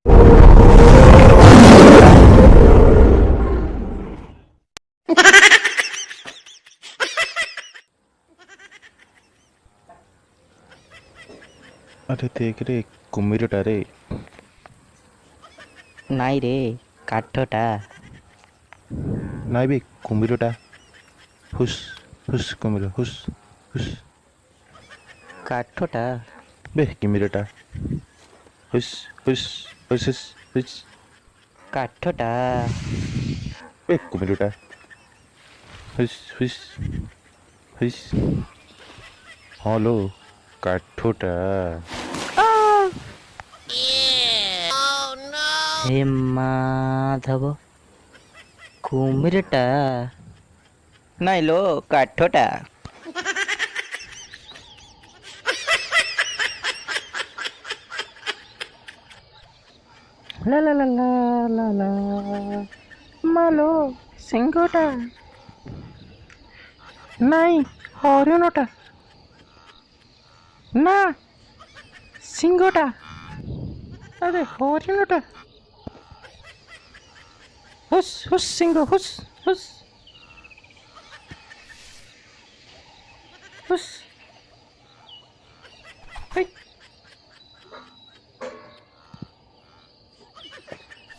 अरे देख रे कुमिरटा रे। नाई रे काठटा। नाई बे कुमिरटा। हुस हुस कुमिर हुस हुस काठटा बे कुमिरटा। हुस हुस हुस हुस हुस काठटा बे कुमिरटा। हुस हुस हुस हेलो काठोटा। हे माधव कुमिरटा नाई लो काठटा। ला ला ला ला ला ला मालो सिंगटा नाई हरिणटा ना सिंगटा। अरे हरिणटा हुस हुस सिंह हुस हुस हुस है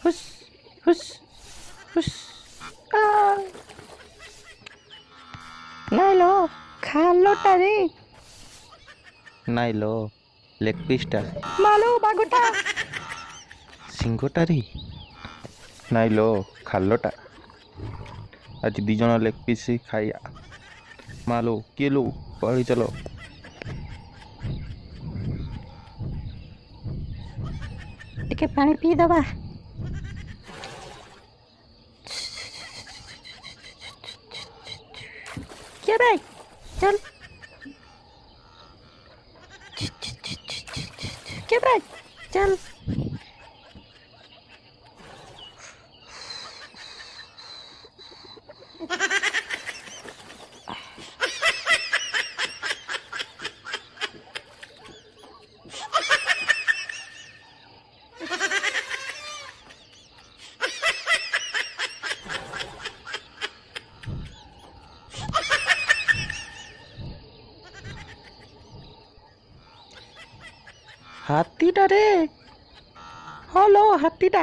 हुस हुस हुस आ नाइलो खालोटा रे नाइलो लेग पीसटा मालो बागोटा सिंगटा रे नाइलो खालोटा। आज दी जन लेग पीस खाइया मालो किलो पढ़ी चलो। टिके पानी पी दबा। क्या भाई चल क्या भाई चल। हाथीटा रे हेलो हाथीटा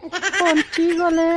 पंची गले।